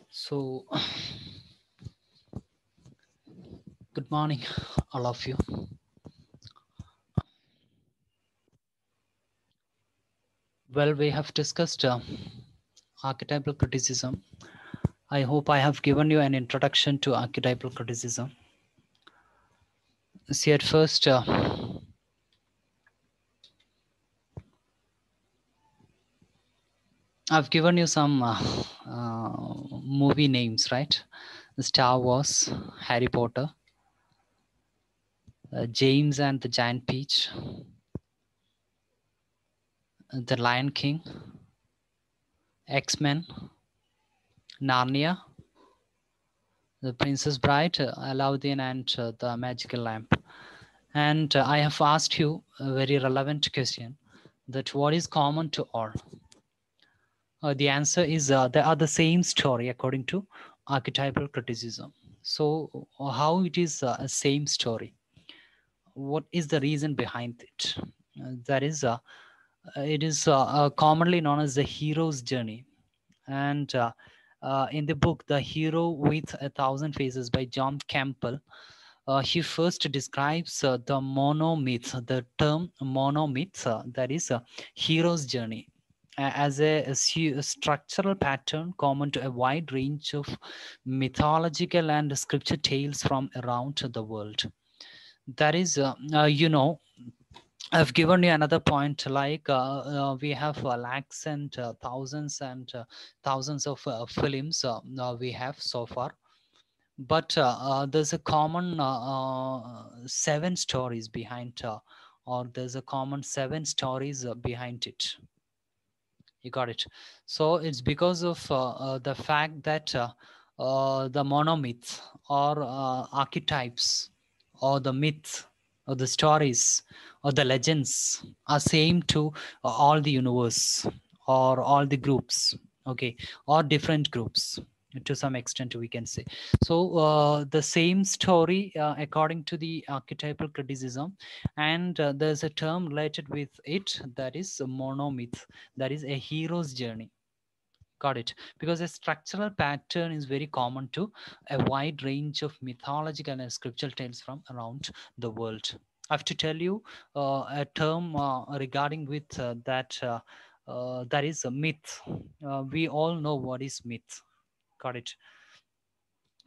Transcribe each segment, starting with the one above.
So, good morning, all of you. Well, we have discussed archetypal criticism. I hope I have given you an introduction to archetypal criticism. See, at first, I've given you some movie names, right? Star Wars, Harry Potter, James and the Giant Peach, The Lion King, X-Men, Narnia, The Princess Bride, Aladdin, and The Magical Lamp. And I have asked you a very relevant question, that what is common to all? The answer is they are the same story according to archetypal criticism. So how it is a same story? What is the reason behind it? That is, it is commonly known as the hero's journey. And in the book, The Hero with a Thousand Faces by John Campbell, he first describes the monomyth, the term monomyth, that is a hero's journey, as a structural pattern common to a wide range of mythological and scripture tales from around the world. That is, I've given you another point, like we have lakhs and thousands of films we have so far, but there's a common seven stories behind, or there's a common seven stories behind it. You got it. So it's because of the fact that the monomyth, or archetypes, or the myth, or the stories, or the legends are same to all the universe, or all the groups, okay, or different groups to some extent, we can say. So the same story according to the archetypal criticism, and there's a term related with it, that is a monomyth, that is a hero's journey. Got it. Because a structural pattern is very common to a wide range of mythological and scriptural tales from around the world. I have to tell you a term regarding with that is a myth. We all know what is myth. Got it.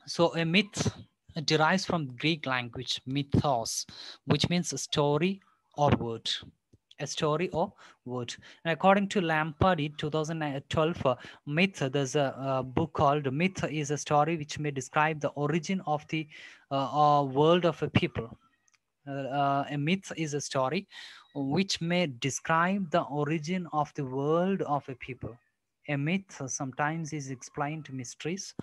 So a myth derives from Greek language mythos, which means a story or word. A story or word. And according to Lampardi, 2012, myth, there's a book called Myth is a story which may describe the origin of the world of a people. A myth is a story which may describe the origin of the world of a people. A myth sometimes is explained mysteries,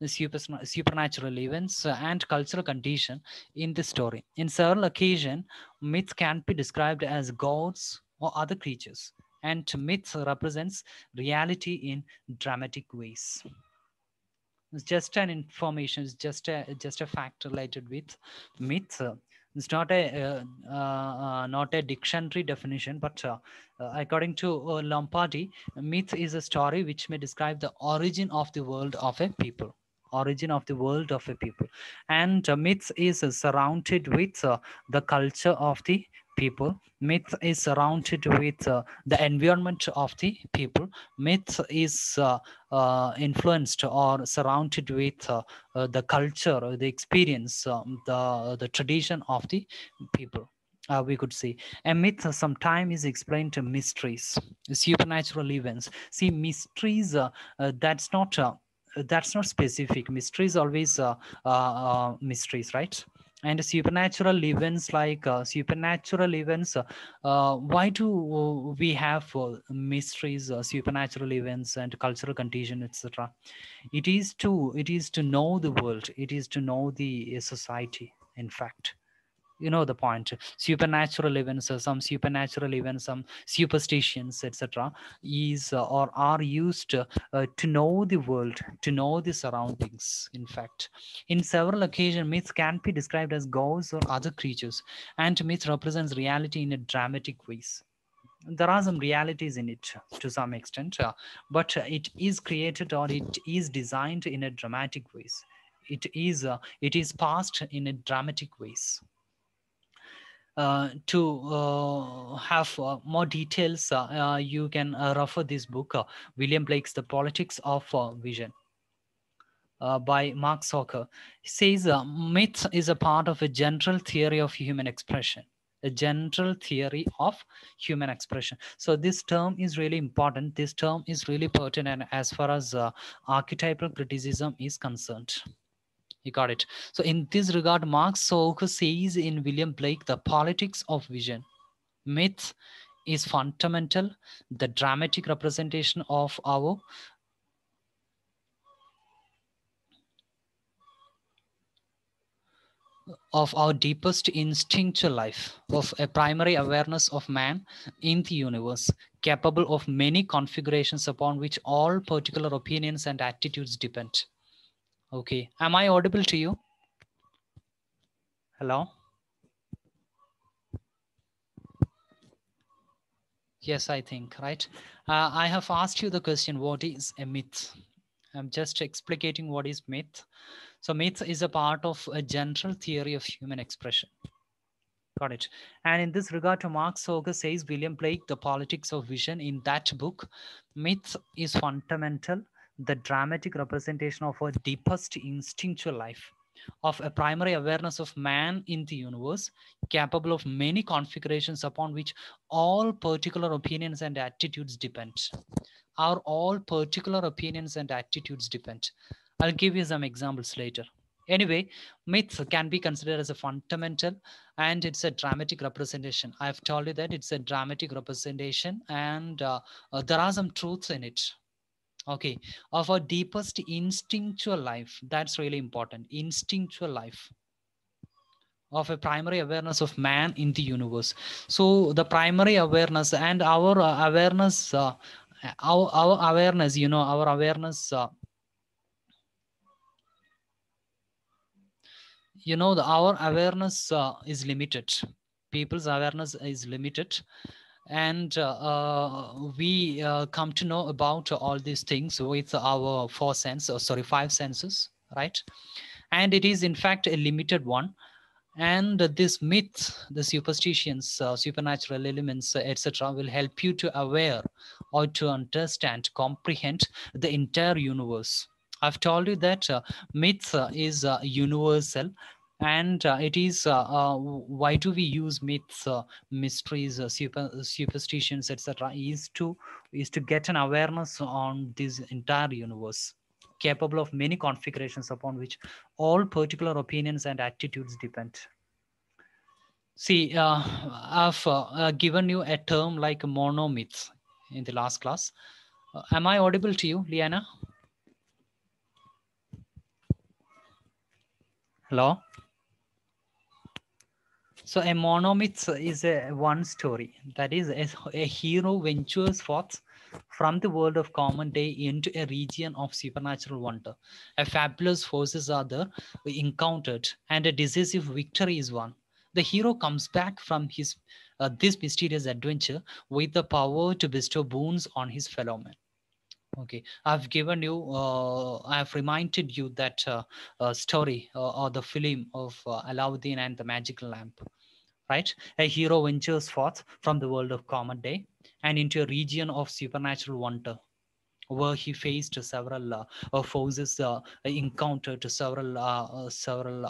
supernatural events, and cultural condition in the story. In several occasions, myth can be described as gods or other creatures, and myth represents reality in dramatic ways. It's just an information, it's just a fact related with myth. It's not not a dictionary definition, but according to Lombardi, myth is a story which may describe the origin of the world of a people. Origin of the world of a people, and myth is surrounded with the culture of the people. Myth is surrounded with the environment of the people. Myth is influenced or surrounded with the culture, or the experience, the tradition of the people. We could say a myth sometimes is explained to mysteries, supernatural events. See, mysteries, that's not specific. Mysteries always mysteries, right? And supernatural events, like supernatural events, why do we have mysteries, supernatural events, and cultural condition, etc.? It is to know the world, it is to know the society, in fact. You know the point. Supernatural events, some superstitions, etc., is or are used to know the world, to know the surroundings. In fact, in several occasions, myths can be described as gods or other creatures, and myth represents reality in a dramatic ways. There are some realities in it to some extent, but it is created or it is designed in a dramatic ways. It is passed in a dramatic ways. To have more details, you can refer this book, William Blake's The Politics of Vision, by Mark Soker. He says myth is a part of a general theory of human expression. A general theory of human expression. So this term is really important. This term is really pertinent as far as archetypal criticism is concerned. You got it. So in this regard, Mark Soker says in William Blake, The Politics of Vision, myth is fundamental, the dramatic representation of our deepest instinctual life, of a primary awareness of man in the universe, capable of many configurations upon which all particular opinions and attitudes depend. Okay, am I audible to you? Hello? Yes, I think, right? I have asked you the question, what is a myth? I'm just explicating what is myth. So myth is a part of a general theory of human expression. Got it. And in this regard, to Mark Soger says William Blake, The Politics of Vision, in that book, myth is fundamental, the dramatic representation of our deepest instinctual life, of a primary awareness of man in the universe, capable of many configurations upon which all particular opinions and attitudes depend. Our all particular opinions and attitudes depend. I'll give you some examples later. Anyway, myth can be considered as a fundamental, and it's a dramatic representation. I've told you that it's a dramatic representation, and there are some truths in it. Okay, of our deepest instinctual life. That's really important. Instinctual life, of a primary awareness of man in the universe. So the primary awareness and our awareness, our awareness, our awareness, our awareness is limited. People's awareness is limited, and we come to know about all these things with our five senses, right? And it is in fact a limited one. And this myth, the superstitions, supernatural elements, etc., will help you to aware or to understand, comprehend the entire universe. I've told you that myth is universal, and it is why do we use myths, mysteries, superstitions, etc., is to get an awareness on this entire universe, capable of many configurations upon which all particular opinions and attitudes depend. See, I've given you a term like monomyth in the last class. Am I audible to you, Liana? Hello? So a monomyth is a one story. That is, a hero ventures forth from the world of common day into a region of supernatural wonder. A fabulous forces are there encountered, and a decisive victory is won. The hero comes back from his this mysterious adventure with the power to bestow boons on his fellow men. Okay, I've given you, I've reminded you that story or the film of Aladdin and the Magical Lamp, right? A hero ventures forth from the world of common day and into a region of supernatural wonder, where he faced several forces, encountered several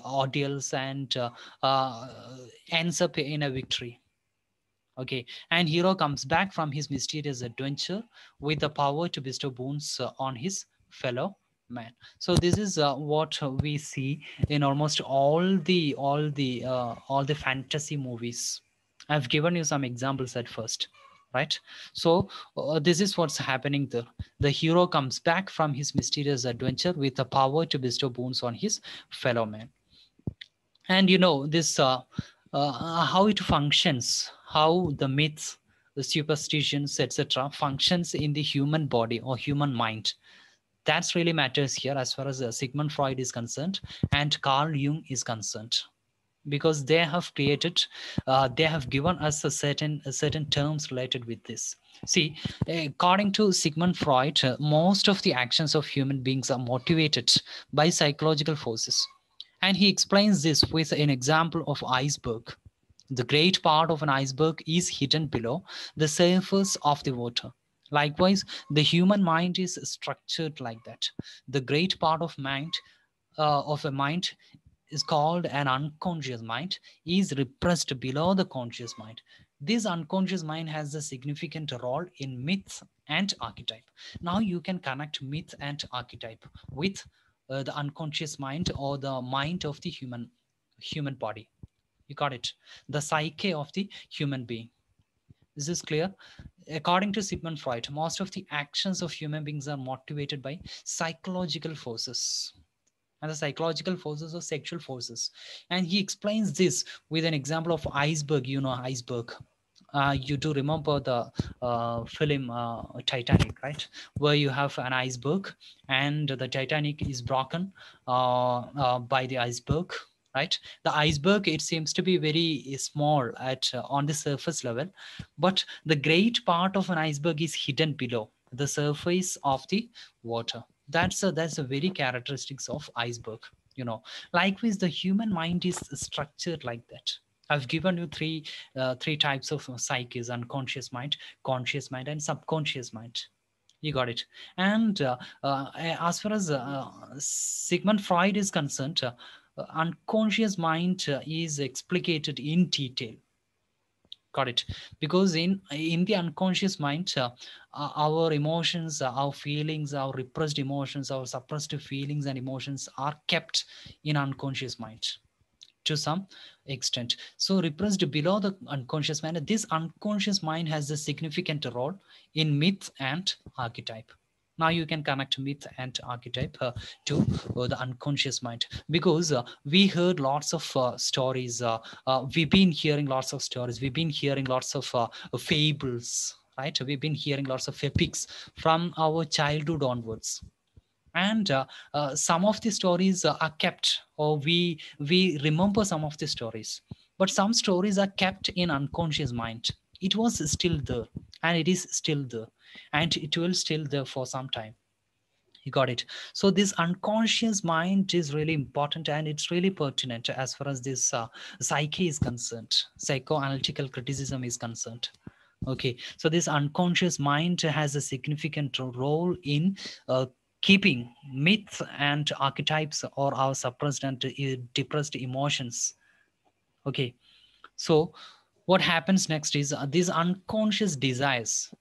ordeals, and uh, ends up in a victory. Okay, and hero comes back from his mysterious adventure with the power to bestow boons on his fellow man. So this is what we see in almost all the fantasy movies. I've given you some examples at first, right? So this is what's happening there. The hero comes back from his mysterious adventure with the power to bestow boons on his fellow man. And this how it functions, how the myths, the superstitions, etc., functions in the human body or human mind. That's really matters here as far as Sigmund Freud is concerned and Carl Jung is concerned. because they have given us a certain terms related with this. See, according to Sigmund Freud, most of the actions of human beings are motivated by psychological forces, and he explains this with an example of iceberg. The great part of an iceberg is hidden below the surface of the water. Likewise, the human mind is structured like that. The great part of a mind is called an unconscious mind, is repressed below the conscious mind. This unconscious mind has a significant role in myth and archetype. Now you can connect myth and archetype with the unconscious mind, or the mind of the human body. You got it? The psyche of the human being. Is this clear? According to Sigmund Freud, most of the actions of human beings are motivated by psychological forces, and the psychological forces or sexual forces. And he explains this with an example of iceberg. You know, iceberg. You do remember the film Titanic, right? Where you have an iceberg, and the Titanic is broken by the iceberg, right? The iceberg, it seems to be very small at on the surface level, but the great part of an iceberg is hidden below the surface of the water. That's a very characteristics of iceberg. You know, likewise, the human mind is structured like that. I've given you three types of psyches: unconscious mind, conscious mind, and subconscious mind. You got it. And as far as Sigmund Freud is concerned, unconscious mind is explicated in detail. Got it? Because in the unconscious mind, our emotions, our feelings, our repressed emotions, our suppressed feelings and emotions are kept in unconscious mind to some extent. So repressed below the unconscious mind, this unconscious mind has a significant role in myth and archetype. Now you can connect myth and archetype to the unconscious mind, because we heard lots of stories. We've been hearing lots of stories. We've been hearing lots of fables, right? We've been hearing lots of epics from our childhood onwards, and some of the stories are kept, or we remember some of the stories, but some stories are kept in unconscious mind. It was still there, and it is still there, and it will still there for some time. You got it? So this unconscious mind is really important, and it's really pertinent as far as this psyche is concerned, psychoanalytical criticism is concerned. Okay, so this unconscious mind has a significant role in uh, keeping myths and archetypes, or our suppressed and depressed emotions. Okay, so what happens next is these unconscious desires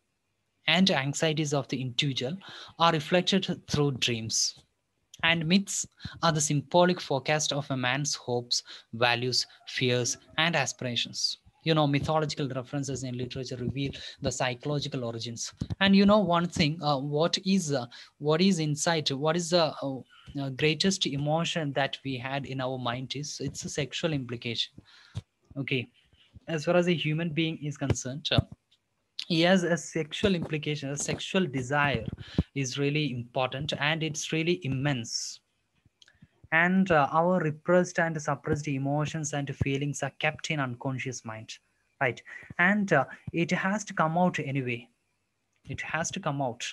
and anxieties of the individual are reflected through dreams. And myths are the symbolic forecast of a man's hopes, values, fears, and aspirations. You know, mythological references in literature reveal the psychological origins. And you know one thing, what is inside? What is the greatest emotion that we had in our mind? Is it's a sexual implication. Okay, as far as a human being is concerned. He has a sexual implication, a sexual desire is really important, and it's really immense. And our repressed and suppressed emotions and feelings are kept in unconscious mind, right? And it has to come out anyway. It has to come out.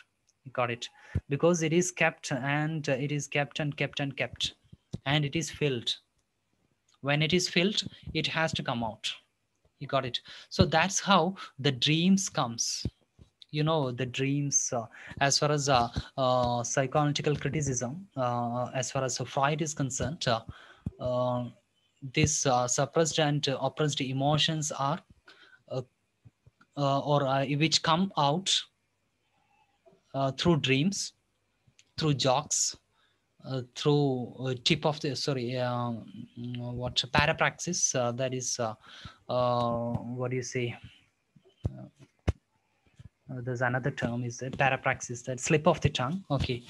You got it? Because it is kept, and it is kept and kept and kept, and it is filled. When it is filled, it has to come out. You got it? So that's how the dreams comes. You know, the dreams, as far as psychoanalytical criticism, as far as Freud is concerned, uh, this suppressed and oppressed emotions are uh, or which come out through dreams, through jokes, through tip of the sorry what parapraxis, that is what do you say, there's another term, is that parapraxis, that slip of the tongue. Okay,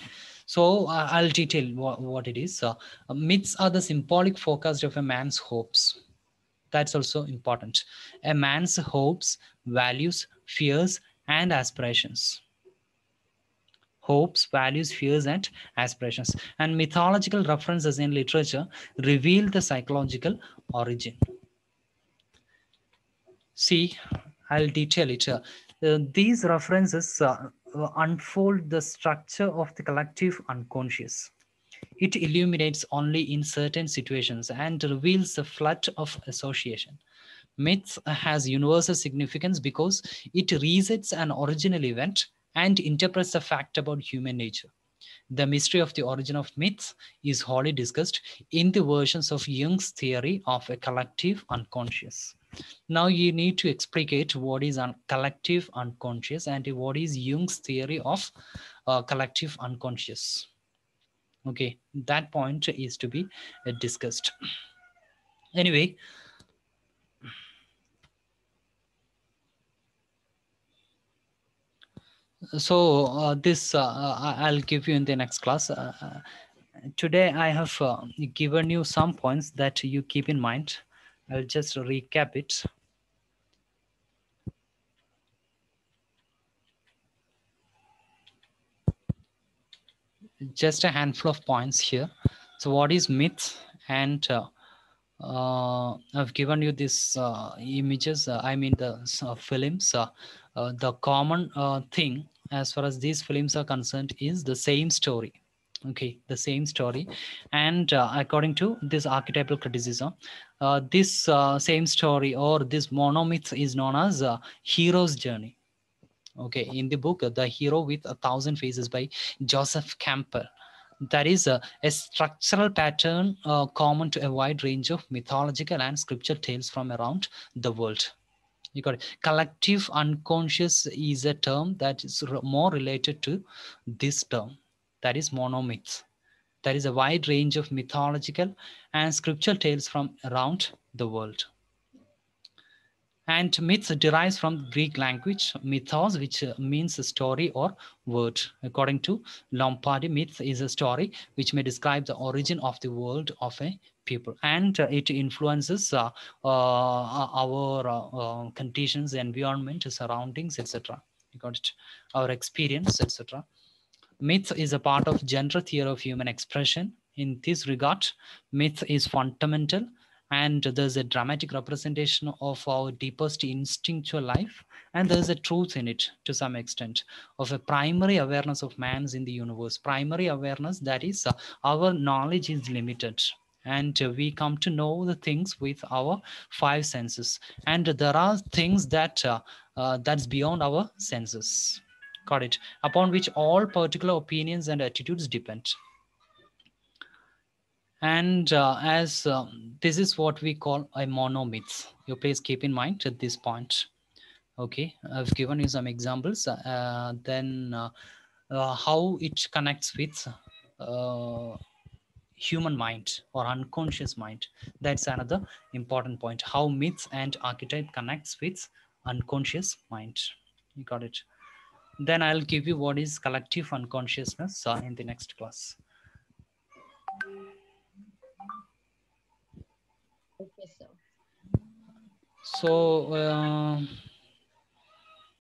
so I'll detail what it is. Myths are the symbolic forecast of a man's hopes. That's also important. A man's hopes, values, fears, and aspirations. hopes, values, fears, and aspirations. And mythological references in literature reveal the psychological origin. See, I'll detail it. These references unfold the structure of the collective unconscious. It illuminates only in certain situations and reveals a flood of association. Myth has universal significance because it resets an original event and interprets a fact about human nature. The mystery of the origin of myths is wholly discussed in the versions of Jung's theory of a collective unconscious. Now you need to explicate what is collective unconscious and what is Jung's theory of collective unconscious. Okay, that point is to be discussed. Anyway, so this I'll give you in the next class. Today I have given you some points that you keep in mind. I'll just recap it. Just a handful of points here. So what is myth? And I've given you these images, I mean the films. The common thing as far as these films are concerned is the same story. Okay, the same story. And according to this archetypal criticism, this same story or this monomyth is known as hero's journey. Okay, in the book The Hero with a Thousand Faces by Joseph Campbell, that is a structural pattern common to a wide range of mythological and scripture tales from around the world. You got it. Collective unconscious is a term that is more related to this term, that is monomyth. There is a wide range of mythological and scriptural tales from around the world. And myth derives from Greek language mythos, which means a story or word. According to Lombardi, myth is a story which may describe the origin of the world of a people, and it influences our conditions, environment, surroundings, etc. You got it? Our experience, etc. Myth is a part of general theory of human expression. In this regard, myth is fundamental, and there's a dramatic representation of our deepest instinctual life, and there's a truth in it to some extent of a primary awareness of man's in the universe. Primary awareness, that is, our knowledge is limited, and we come to know the things with our five senses, and there are things that that's beyond our senses. Got it? Upon which all particular opinions and attitudes depend. And as this is what we call a monomyth. You please keep in mind at this point. Okay, I've given you some examples. Then how it connects with uh, human mind or unconscious mind. That's another important point. How myths and archetype connects with unconscious mind. You got it? Then I'll give you what is collective unconsciousness in the next class. Okay, sir. So